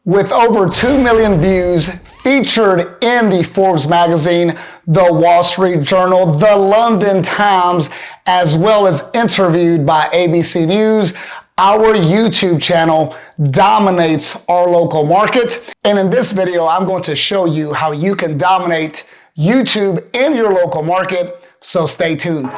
With over 2 million views, featured in the Forbes magazine, the Wall Street Journal, the London Times, as well as interviewed by ABC News, our YouTube channel dominates our local market. And in this video, I'm going to show you how you can dominate YouTube in your local market. So stay tuned.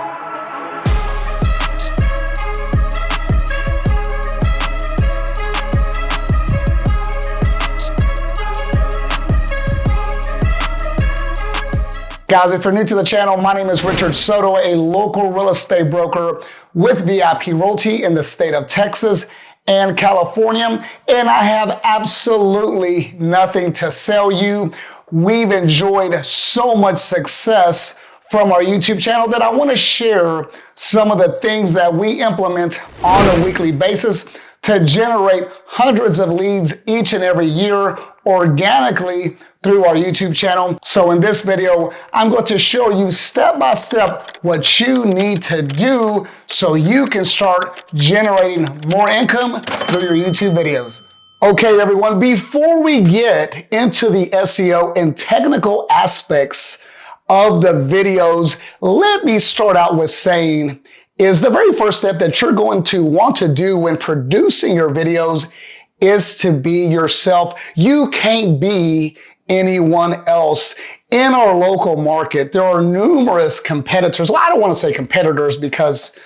Guys, if you're new to the channel, my name is Richard Soto, a local real estate broker with VIP Realty in the state of Texas and California, and I have absolutely nothing to sell you. We've enjoyed so much success from our YouTube channel that I want to share some of the things that we implement on a weekly basis to generate hundreds of leads each and every year organically through our YouTube channel. So in this video, I'm going to show you step by step what you need to do so you can start generating more income through your YouTube videos. Okay, everyone, before we get into the SEO and technical aspects of the videos, let me start out with saying is the very first step that you're going to want to do when producing your videos is to be yourself. You can't be anyone else in our local market. There are numerous competitors. Well, I don't want to say competitors because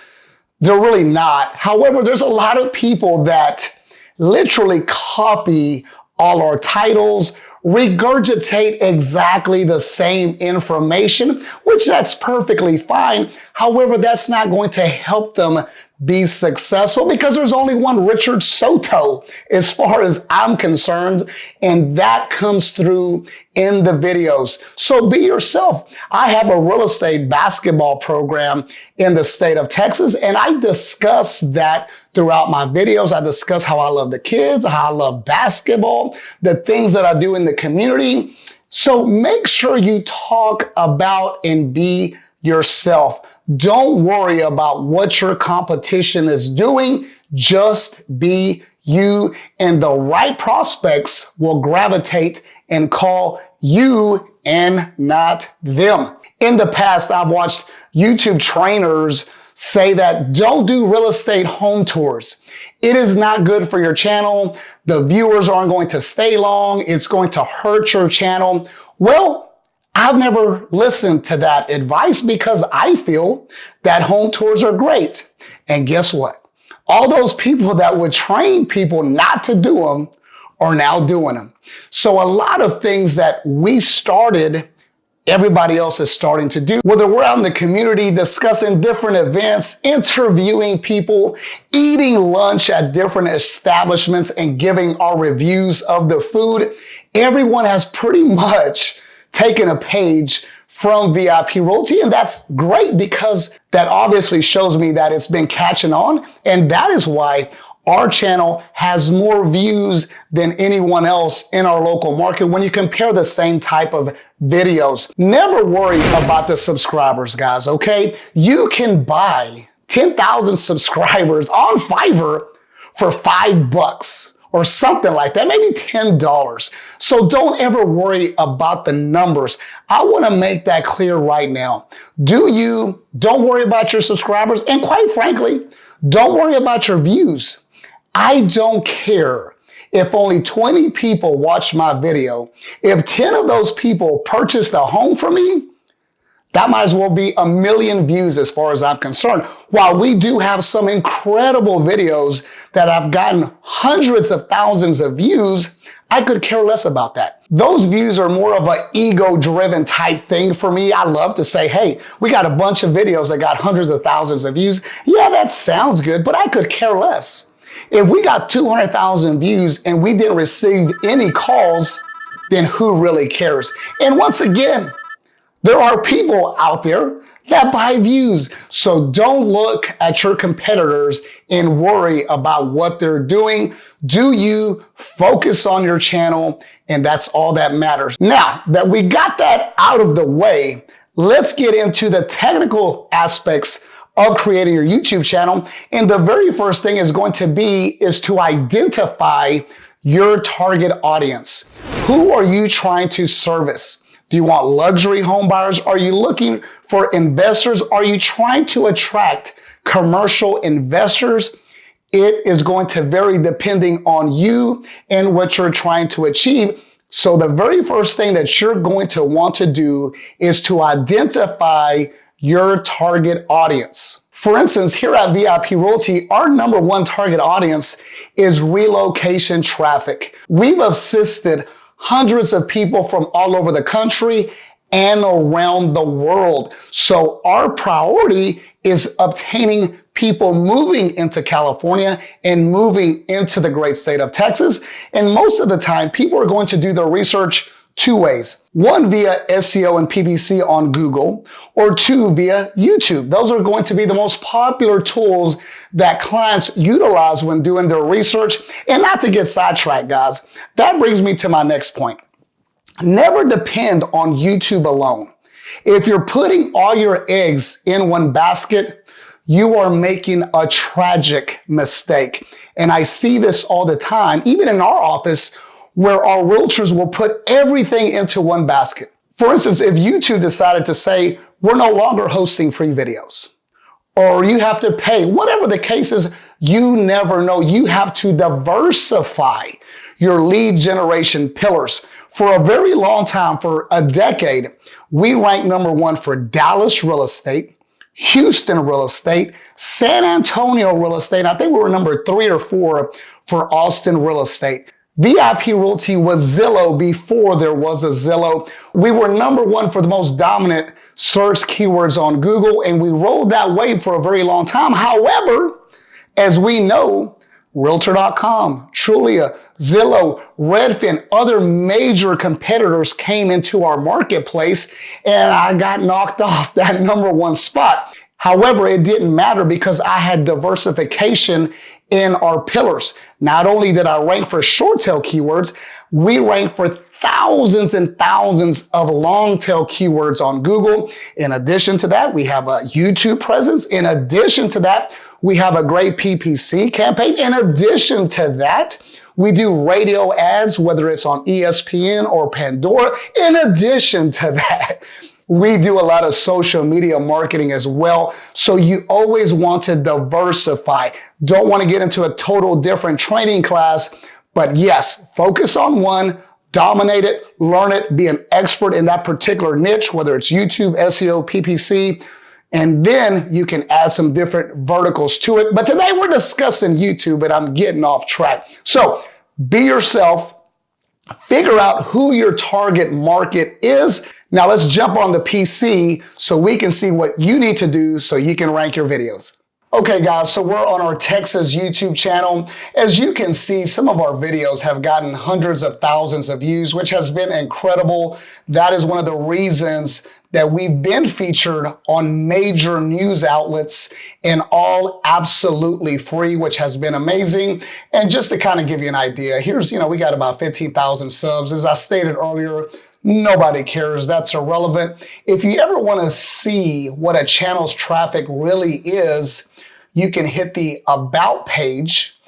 they're really not. However, there's a lot of people that literally copy all our titles, regurgitate exactly the same information, which that's perfectly fine. However, that's not going to help them be successful because there's only one Richard Soto as far as I'm concerned, and that comes through in the videos. So be yourself. I have a real estate basketball program in the state of Texas, and I discuss that throughout my videos. I discuss how I love the kids, how I love basketball, the things that I do in the community. So make sure you talk about and be yourself. Don't worry about what your competition is doing. Just be you, and the right prospects will gravitate and call you and not them. In the past, I've watched YouTube trainers say that don't do real estate home tours. It is not good for your channel. The viewers aren't going to stay long. It's going to hurt your channel. Well, I've never listened to that advice because I feel that home tours are great. And guess what? All those people that would train people not to do them are now doing them. So a lot of things that we started, everybody else is starting to do. Whether we're out in the community discussing different events, interviewing people, eating lunch at different establishments and giving our reviews of the food, everyone has pretty much taken a page from VIP Realty, and that's great because that obviously shows me that it's been catching on, and that is why our channel has more views than anyone else in our local market when you compare the same type of videos. Never worry about the subscribers, guys, okay? You can buy 10,000 subscribers on Fiverr for $5 or something like that, maybe $10. So don't ever worry about the numbers. I want to make that clear right now. Don't worry about your subscribers, and quite frankly, don't worry about your views. I don't care if only 20 people watch my video. If 10 of those people purchased a home from me, that might as well be 1 million views as far as I'm concerned. While we do have some incredible videos that have gotten hundreds of thousands of views, I could care less about that. Those views are more of an ego-driven type thing for me. I love to say, hey, we got a bunch of videos that got hundreds of thousands of views. Yeah, that sounds good, but I could care less. If we got 200,000 views and we didn't receive any calls, then who really cares? And once again, there are people out there that buy views. So don't look at your competitors and worry about what they're doing. Do you focus on your channel? And that's all that matters. Now that we got that out of the way, let's get into the technical aspects of creating your YouTube channel. And the very first thing is going to be to identify your target audience. Who are you trying to service? Do you want luxury home buyers? Are you looking for investors? Are you trying to attract commercial investors? It is going to vary depending on you and what you're trying to achieve. So the very first thing that you're going to want to do is to identify your target audience. For instance, here at VIP Realty, our number one target audience is relocation traffic. We've assisted hundreds of people from all over the country and around the world. So our priority is obtaining people moving into California and moving into the great state of Texas. And most of the time, people are going to do their research two ways. One, via SEO and PPC on Google, or two, via YouTube. Those are going to be the most popular tools that clients utilize when doing their research. And not to get sidetracked, guys, that brings me to my next point. Never depend on YouTube alone. If you're putting all your eggs in one basket, you are making a tragic mistake. And I see this all the time, even in our office, where our realtors will put everything into one basket. For instance, if YouTube decided to say, we're no longer hosting free videos, or you have to pay, whatever the case is, you never know. You have to diversify your lead generation pillars. For a very long time, for a decade, we ranked number one for Dallas real estate, Houston real estate, San Antonio real estate. I think we were number 3 or 4 for Austin real estate. VIP Realty was Zillow before there was a Zillow. We were number one for the most dominant search keywords on Google, and we rode that wave for a very long time. However, as we know, Realtor.com, Trulia, Zillow, Redfin, other major competitors came into our marketplace, and I got knocked off that number one spot. However, it didn't matter because I had diversification in our pillars. Not only did I rank for short tail keywords, we ranked for thousands and thousands of long tail keywords on Google. In addition to that, we have a YouTube presence. In addition to that, we have a great PPC campaign. In addition to that, we do radio ads, whether it's on ESPN or Pandora. In addition to that, we do a lot of social media marketing as well. So you always want to diversify. Don't want to get into a total different training class, but yes, focus on one, dominate it, learn it, be an expert in that particular niche, whether it's YouTube, SEO, PPC, and then you can add some different verticals to it. But today we're discussing YouTube, but I'm getting off track. So be yourself, figure out who your target market is. Now let's jump on the PC so we can see what you need to do so you can rank your videos. Okay guys, so we're on our Texas YouTube channel. As you can see, some of our videos have gotten hundreds of thousands of views, which has been incredible. That is one of the reasons that we've been featured on major news outlets and all absolutely free, which has been amazing. And just to kind of give you an idea, here's, we got about 15,000 subs. As I stated earlier, nobody cares. That's irrelevant. If you ever want to see what a channel's traffic really is, you can hit the About page.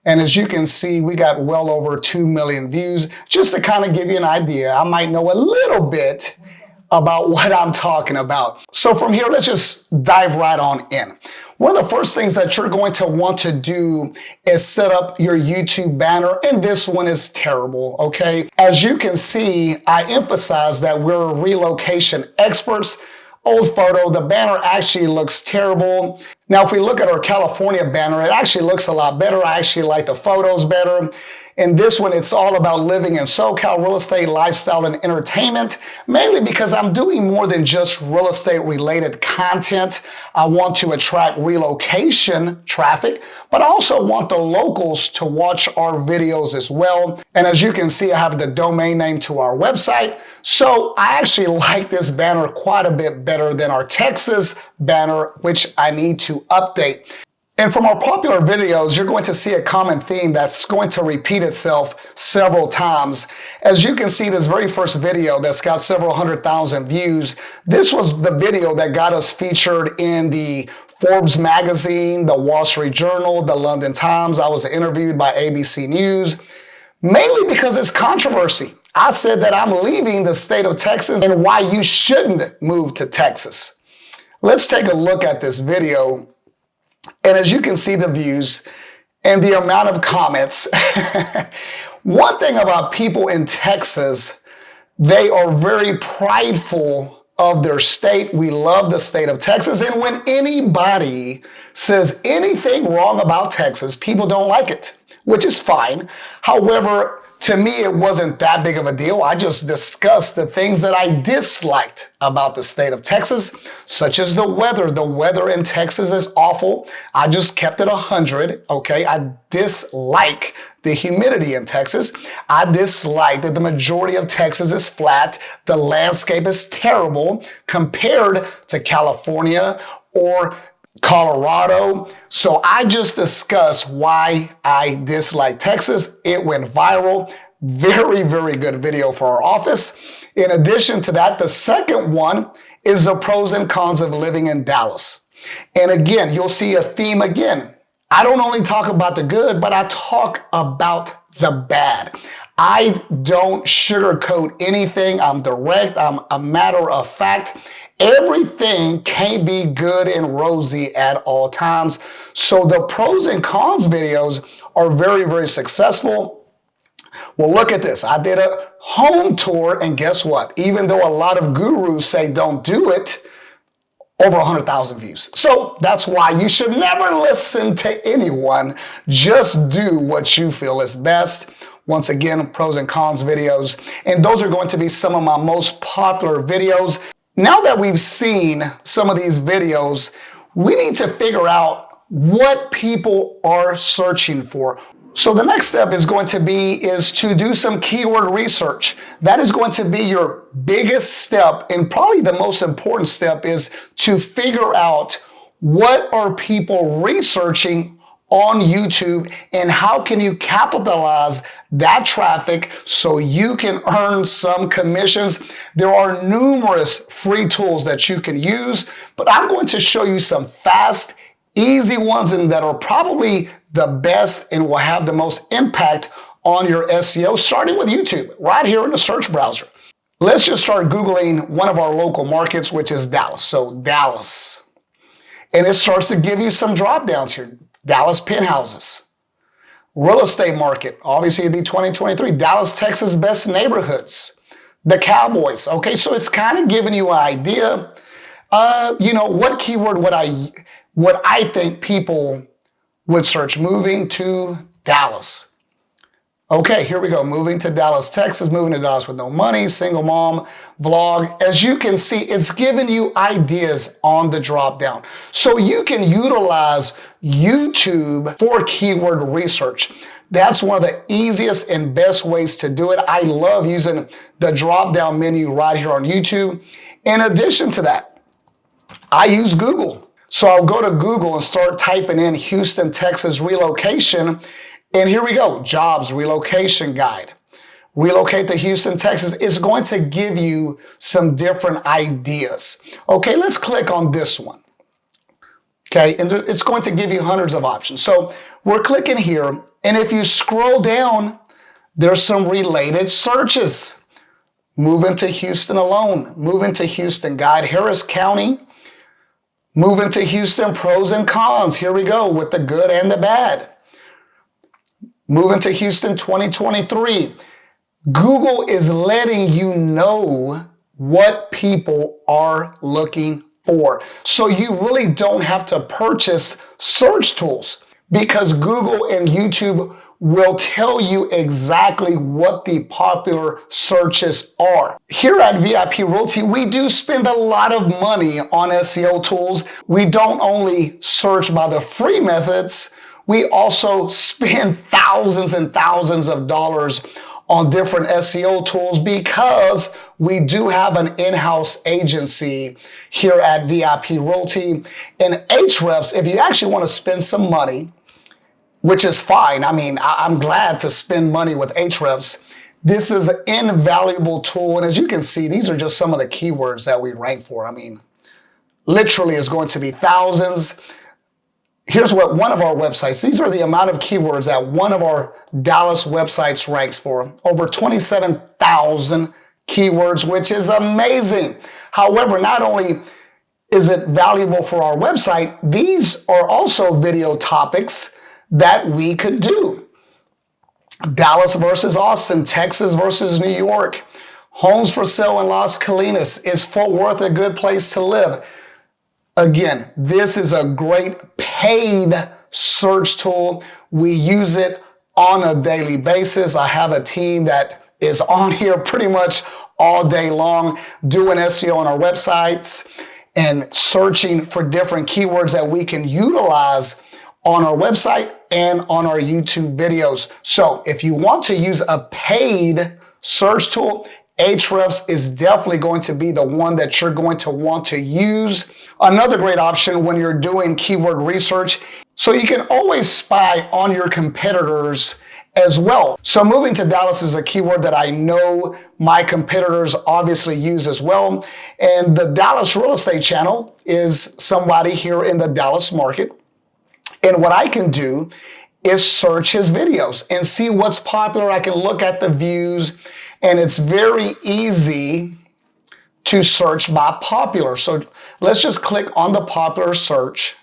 And as you can see, we got well over 2 million views. Just to kind of give you an idea, I might know a little bit about what I'm talking about. So from here, let's just dive right on in. One of the first things that you're going to want to do is set up your YouTube banner, and this one is terrible, okay? As you can see, I emphasize that we're relocation experts. Old photo, the banner actually looks terrible. Now, if we look at our California banner, it actually looks a lot better. I actually like the photos better. In this one, it's all about living in SoCal, real estate, lifestyle, and entertainment, mainly because I'm doing more than just real estate related content. I want to attract relocation traffic, but I also want the locals to watch our videos as well. And as you can see, I have the domain name to our website. So I actually like this banner quite a bit better than our Texas banner, which I need to update. And from our popular videos, you're going to see a common theme that's going to repeat itself several times. As you can see, this very first video that's got several 100,000 views, this was the video that got us featured in the Forbes magazine, the Wall Street Journal, the London Times. I was interviewed by ABC News. Mainly because it's controversy. I said that I'm leaving the state of Texas and why you shouldn't move to Texas. Let's take a look at this video. And as you can see the views and the amount of comments, one thing about people in Texas, they are very prideful of their state. We love the state of Texas. And when anybody says anything wrong about Texas, people don't like it, which is fine. However, to me, it wasn't that big of a deal. I just discussed the things that I disliked about the state of Texas, such as the weather. The weather in Texas is awful. I just kept it 100, okay? I dislike the humidity in Texas. I dislike that the majority of Texas is flat. The landscape is terrible compared to California or Colorado. So I just discussed why I dislike Texas. It went viral. Very, very good video for our office. In addition to that, the second one is the pros and cons of living in Dallas. And again, you'll see a theme again. I don't only talk about the good, but I talk about the bad. I don't sugarcoat anything. I'm direct. I'm a matter of fact. Everything can't be good and rosy at all times. So the pros and cons videos are very, very successful. Well, look at this. I did a home tour, and guess what? Even though a lot of gurus say don't do it, over 100,000 views. So that's why you should never listen to anyone. Just do what you feel is best. Once again, pros and cons videos. And those are going to be some of my most popular videos. Now that we've seen some of these videos, we need to figure out what people are searching for. So the next step is going to do some keyword research. That is going to be your biggest step, and probably the most important step is to figure out what are people researching on YouTube and how can you capitalize that traffic so you can earn some commissions. There are numerous free tools that you can use, but I'm going to show you some fast, easy ones and that are probably the best and will have the most impact on your SEO, starting with YouTube, right here in the search browser. Let's just start Googling one of our local markets, which is Dallas. So Dallas. And it starts to give you some drop downs here. Dallas penthouses. Real estate market, obviously it'd be 2023. Dallas, Texas best neighborhoods. The Cowboys. Okay, so it's kind of giving you an idea. What keyword would I think people would search? Moving to Dallas. Okay, here we go. Moving to Dallas, Texas, moving to Dallas with no money, single mom, vlog. As you can see, it's giving you ideas on the drop down. So you can utilize YouTube for keyword research. That's one of the easiest and best ways to do it. I love using the drop down menu right here on YouTube. In addition to that, I use Google. So I'll go to Google and start typing in Houston, Texas relocation. And here we go, jobs, relocation guide. Relocate to Houston, Texas. It's going to give you some different ideas. Okay, let's click on this one. Okay, and it's going to give you hundreds of options. So we're clicking here, and if you scroll down, there's some related searches. Moving to Houston alone, moving to Houston guide, Harris County, moving to Houston pros and cons. Here we go with the good and the bad. Moving to Houston 2023. Google is letting you know what people are looking for. So you really don't have to purchase search tools because Google and YouTube will tell you exactly what the popular searches are. Here at VIP Realty, we do spend a lot of money on SEO tools. We don't only search by the free methods, we also spend thousands and thousands of dollars on different SEO tools because we do have an in-house agency here at VIP Realty. And Ahrefs, if you actually want to spend some money, which is fine. I mean, I'm glad to spend money with Ahrefs. This is an invaluable tool. And as you can see, these are just some of the keywords that we rank for. I mean, literally it's going to be thousands. Here's what one of our websites, these are the amount of keywords that one of our Dallas websites ranks for. Over 27,000 keywords, which is amazing. However, not only is it valuable for our website, these are also video topics that we could do. Dallas versus Austin, Texas versus New York, homes for sale in Las Colinas. Is Fort Worth a good place to live? Again, this is a great paid search tool. We use it on a daily basis. I have a team that is on here pretty much all day long doing SEO on our websites and searching for different keywords that we can utilize on our website and on our YouTube videos. So if you want to use a paid search tool, Ahrefs is definitely going to be the one that you're going to want to use. Another great option when you're doing keyword research, so you can always spy on your competitors as well. So moving to Dallas is a keyword that I know my competitors obviously use as well. And the Dallas Real Estate channel is somebody here in the Dallas market. And what I can do is search his videos and see what's popular. I can look at the views, and it's very easy to search by popular. So let's just click on the popular search.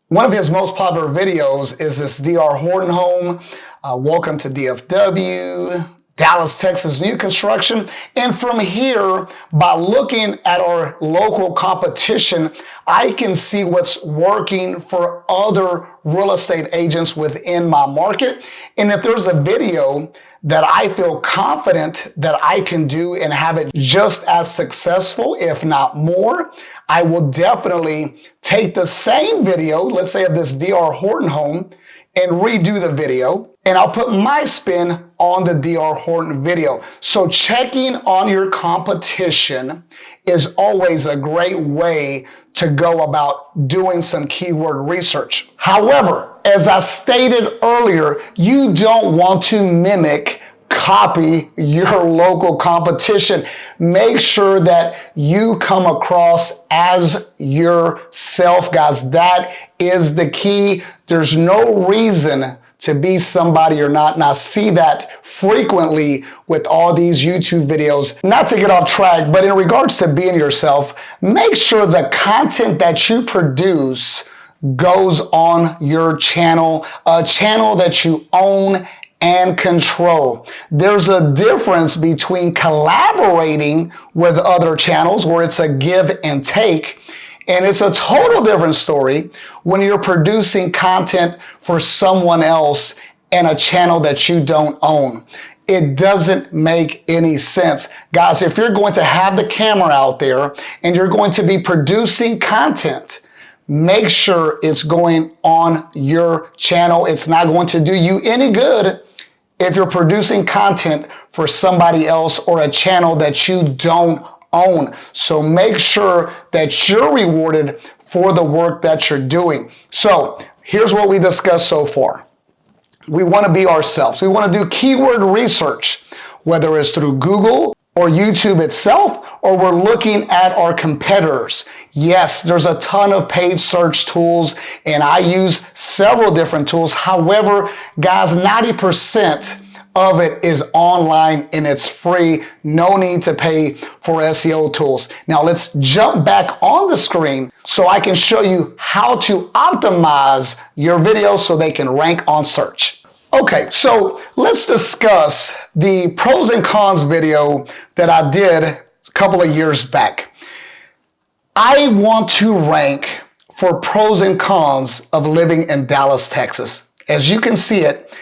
One of his most popular videos is this D.R. Horton home. Welcome to DFW, Dallas, Texas, new construction. And from here, by looking at our local competition, I can see what's working for other real estate agents within my market. And if there's a video that I feel confident that I can do and have it just as successful, if not more, I will definitely take the same video, let's say of this D.R. Horton home, and redo the video, and I'll put my spin on the D.R. Horton video. So checking on your competition is always a great way to go about doing some keyword research. However, as I stated earlier, you don't want to copy your local competition. Make sure that you come across as yourself, guys. That is the key. There's no reason to be somebody you're not. And I see that frequently with all these YouTube videos. Not to get off track, but in regards to being yourself, make sure the content that you produce goes on your channel, a channel that you own and control. There's a difference between collaborating with other channels where it's a give and take, and it's a total different story when you're producing content for someone else and a channel that you don't own. It doesn't make any sense. Guys, if you're going to have the camera out there and you're going to be producing content, make sure it's going on your channel. It's not going to do you any good if you're producing content for somebody else or a channel that you don't own. So make sure that you're rewarded for the work that you're doing. So here's what we discussed so far. We want to be ourselves. We want to do keyword research, whether it's through Google or YouTube itself, or we're looking at our competitors. Yes, there's a ton of paid search tools, and I use several different tools. However, guys, 90% of it is online and it's free. No need to pay for SEO tools. Now let's jump back on the screen so I can show you how to optimize your videos so they can rank on search. Okay, so let's discuss the pros and cons video that I did a couple of years back. I want to rank for pros and cons of living in Dallas, Texas. As you can see it,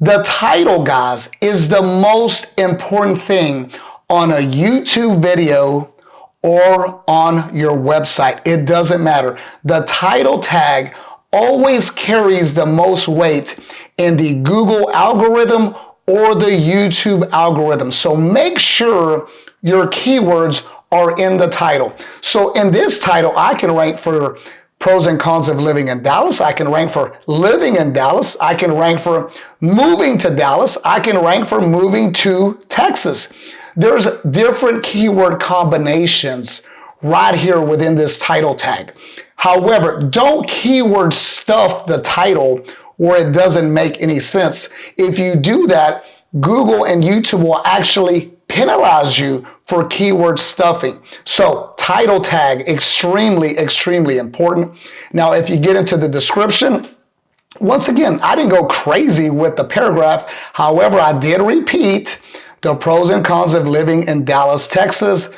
the title, guys, is the most important thing on a YouTube video or on your website. It doesn't matter. The title tag always carries the most weight in the Google algorithm or the YouTube algorithm. So make sure your keywords are in the title. So in this title, I can rank for pros and cons of living in Dallas. I can rank for living in Dallas. I can rank for moving to Dallas. I can rank for moving to Texas. There's different keyword combinations right here within this title tag. However, don't keyword stuff the title where it doesn't make any sense. If you do that, Google and YouTube will actually penalize you for keyword stuffing. So title tag, extremely important. Now, if you get into the description, once again, I didn't go crazy with the paragraph. However, I did repeat the pros and cons of living in Dallas, Texas.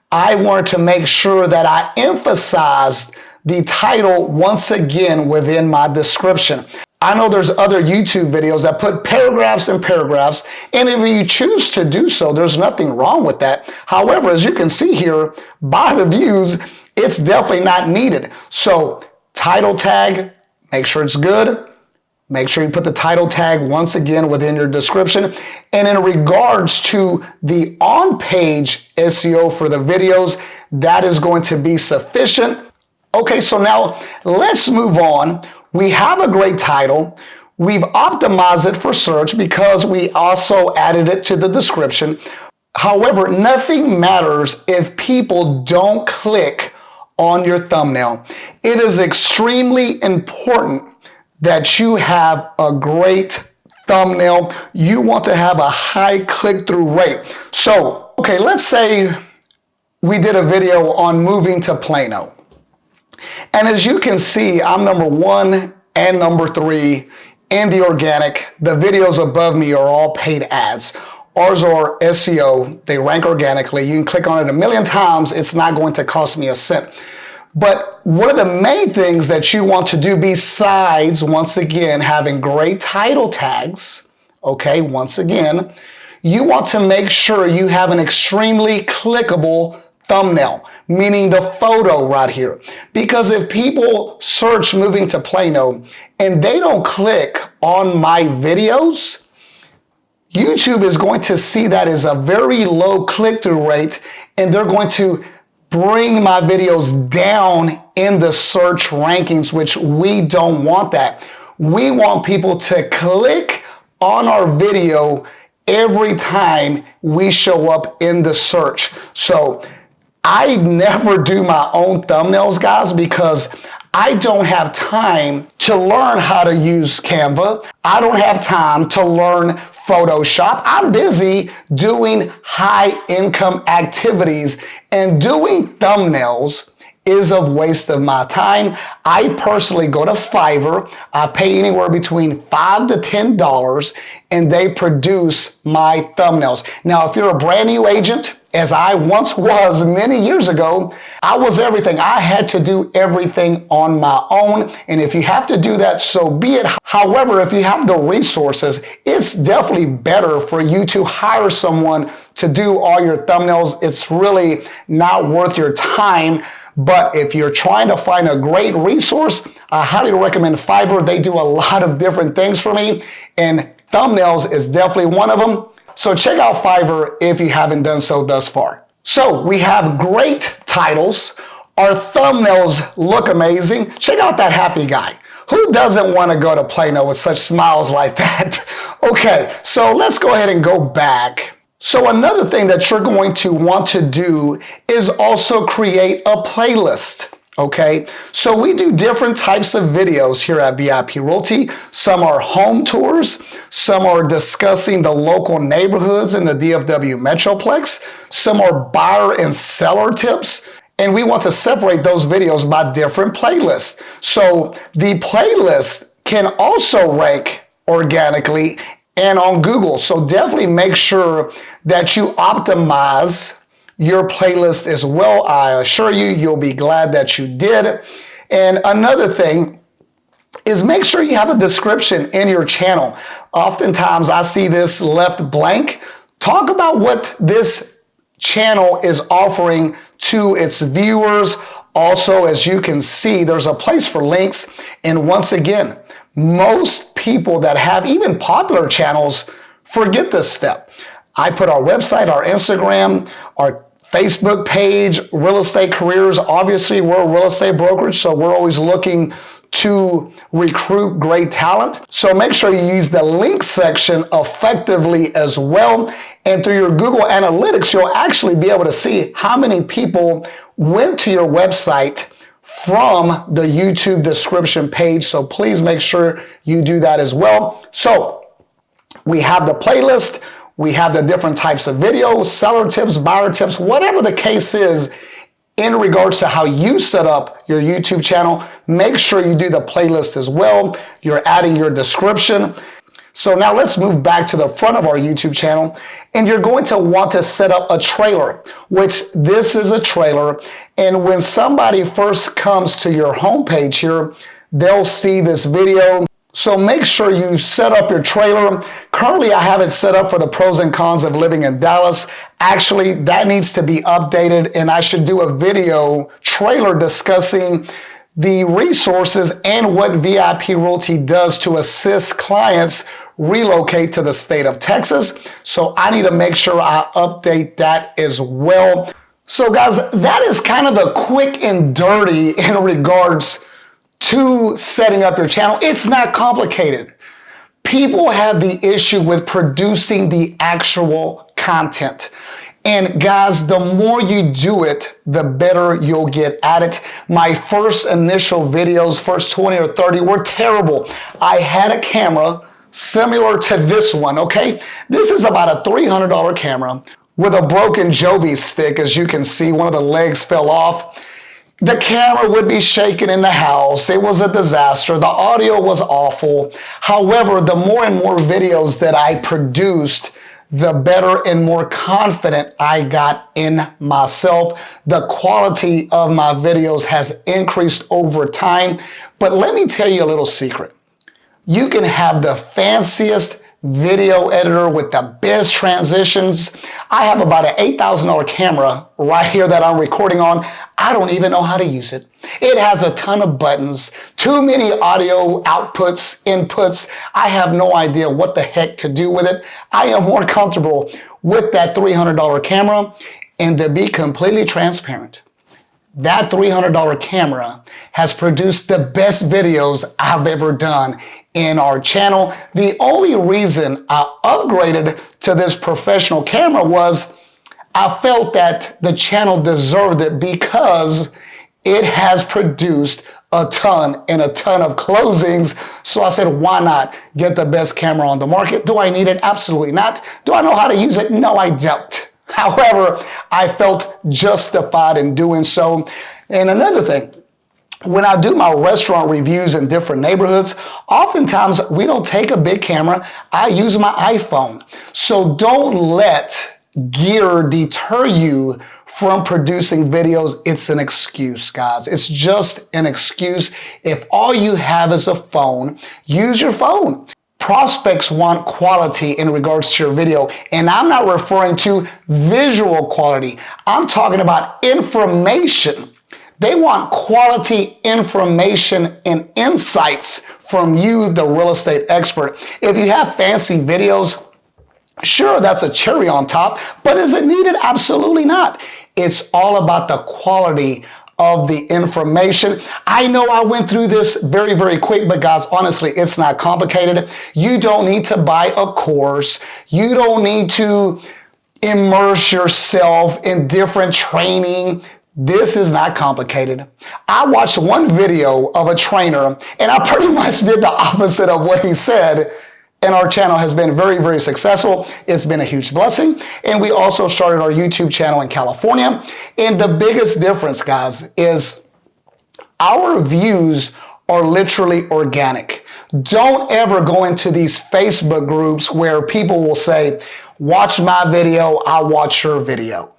I wanted to make sure that I emphasized the title once again within my description. I know there's other YouTube videos that put paragraphs and paragraphs, and if you choose to do so, there's nothing wrong with that. However, as you can see here, by the views, it's definitely not needed. So title tag, make sure it's good. Make sure you put the title tag once again within your description. And in regards to the on-page SEO for the videos, that is going to be sufficient. Okay, so now let's move on. We have a great title. We've optimized it for search because we also added it to the description. However, nothing matters if people don't click on your thumbnail. It is extremely important that you have a great thumbnail. You want to have a high click-through rate. So, okay, let's say we did a video on moving to Plano. And as you can see, I'm number 1 and number 3 in the organic. The videos above me are all paid ads. Ours are SEO. They rank organically. You can click on it a million times. It's not going to cost me a cent. But one of the main things that you want to do besides, once again, having great title tags, okay, once again, you want to make sure you have an extremely clickable thumbnail, meaning the photo right here. Because if people search moving to Plano and they don't click on my videos, YouTube is going to see that as a very low click-through rate, and they're going to bring my videos down in the search rankings, which we don't want that. We want people to click on our video every time we show up in the search. So I never do my own thumbnails, guys, because I don't have time to learn how to use Canva. I don't have time to learn Photoshop. I'm busy doing high income activities, and doing thumbnails is a waste of my time. I personally go to Fiverr. I pay anywhere between $5 to $10, and they produce my thumbnails. Now, if you're a brand new agent, as I once was many years ago, I was everything. I had to do everything on my own. And if you have to do that, so be it. However, if you have the resources, it's definitely better for you to hire someone to do all your thumbnails. It's really not worth your time. But if you're trying to find a great resource, I highly recommend Fiverr. They do a lot of different things for me, and thumbnails is definitely one of them. So check out Fiverr if you haven't done so thus far. So we have great titles. Our thumbnails look amazing. Check out that happy guy. Who doesn't want to go to Plano with such smiles like that? Okay, so let's go ahead and go back. So another thing that you're going to want to do is also create a playlist. Okay, so we do different types of videos here at VIP Realty. Some are home tours, some are discussing the local neighborhoods in the DFW Metroplex, some are buyer and seller tips, and we want to separate those videos by different playlists. So the playlist can also rank organically and on Google. So definitely make sure that you optimize your playlist as well. I assure you, you'll be glad that you did. And another thing is make sure you have a description in your channel. Oftentimes I see this left blank. Talk about what this channel is offering to its viewers. Also, as you can see, there's a place for links. And once again, most people that have even popular channels forget this step. I put our website, our Instagram, our Facebook page, real estate careers. Obviously, we're a real estate brokerage, so we're always looking to recruit great talent. So make sure you use the link section effectively as well. And through your Google Analytics, you'll actually be able to see how many people went to your website from the YouTube description page. So please make sure you do that as well. So we have the playlist, we have the different types of videos, seller tips, buyer tips, whatever the case is in regards to how you set up your YouTube channel. Make sure you do the playlist as well. You're adding your description. So now let's move back to the front of our YouTube channel, and you're going to want to set up a trailer, which this is a trailer. And when somebody first comes to your homepage here, they'll see this video. So make sure you set up your trailer. Currently, I have it set up for the pros and cons of living in Dallas. Actually, that needs to be updated, and I should do a video trailer discussing the resources and what VIP Realty does to assist clients relocate to the state of Texas. So I need to make sure I update that as well. So guys, that is kind of the quick and dirty in regards to setting up your channel. It's not complicated. People have the issue with producing the actual content. And guys, the more you do it, the better you'll get at it. My first initial videos, first 20 or 30 were terrible. I had a camera similar to this one, okay? This is about a $300 camera with a broken Joby stick. As you can see, one of the legs fell off. The camera would be shaking in the house. It was a disaster. The audio was awful. However, the more and more videos that I produced, the better and more confident I got in myself. The quality of my videos has increased over time. But let me tell you a little secret. You can have the fanciest video editor with the best transitions. I have about an $8,000 camera right here that I'm recording on. I don't even know how to use it. It has a ton of buttons, too many audio outputs, inputs. I have no idea what the heck to do with it. I am more comfortable with that $300 camera. And to be completely transparent, that $300 camera has produced the best videos I've ever done in our channel. The only reason I upgraded to this professional camera was I felt that the channel deserved it because it has produced a ton and a ton of closings. So I said, why not get the best camera on the market? Do I need it? Absolutely not. Do I know how to use it? No, I don't. However, I felt justified in doing so. And another thing, when I do my restaurant reviews in different neighborhoods, oftentimes we don't take a big camera. I use my iPhone. So don't let gear deter you from producing videos. It's an excuse, guys. It's just an excuse. If all you have is a phone, use your phone. Prospects want quality in regards to your video, and I'm not referring to visual quality. I'm talking about information. They want quality information and insights from you, the real estate expert. If you have fancy videos, sure, that's a cherry on top, but is it needed? Absolutely not. It's all about the quality of the information. I know I went through this very, very quick, but guys, honestly, it's not complicated. You don't need to buy a course. You don't need to immerse yourself in different training. This is not complicated. I watched one video of a trainer, and I pretty much did the opposite of what he said. And our channel has been very, very successful. It's been a huge blessing. And we also started our YouTube channel in California. And the biggest difference, guys, is our views are literally organic. Don't ever go into these Facebook groups where people will say, watch my video, I'll watch your video.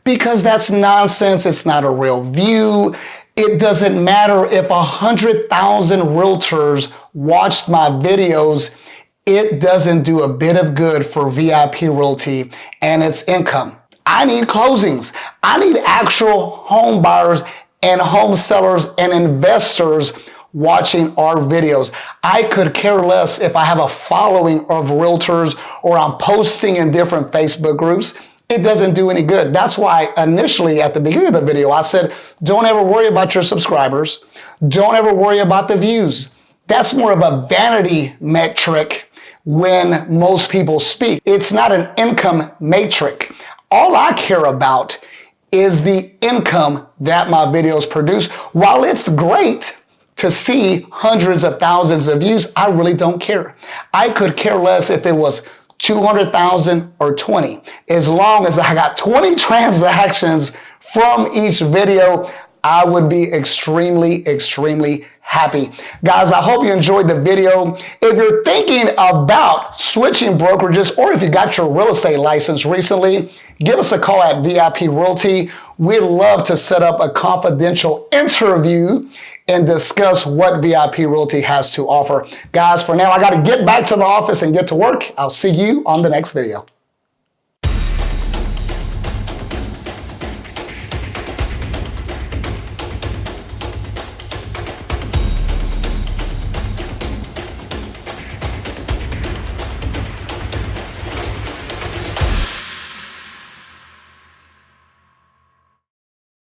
Because that's nonsense. It's not a real view. It doesn't matter if 100,000 realtors watched my videos. It doesn't do a bit of good for VIP Realty and its income. I need closings. I need actual home buyers and home sellers and investors watching our videos. I could care less if I have a following of realtors or I'm posting in different Facebook groups. it doesn't do any good. That's why initially at the beginning of the video, I said, don't ever worry about your subscribers. Don't ever worry about the views. That's more of a vanity metric when most people speak. It's not an income metric. All I care about is the income that my videos produce. While it's great to see hundreds of thousands of views, I really don't care. I could care less if it was 200,000 or 20. As long as I got 20 transactions from each video, I would be extremely, extremely happy. Guys, I hope you enjoyed the video. If you're thinking about switching brokerages, or if you got your real estate license recently, give us a call at VIP Realty. We'd love to set up a confidential interview and discuss what VIP Realty has to offer. Guys, for now, I got to get back to the office and get to work. I'll see you on the next video.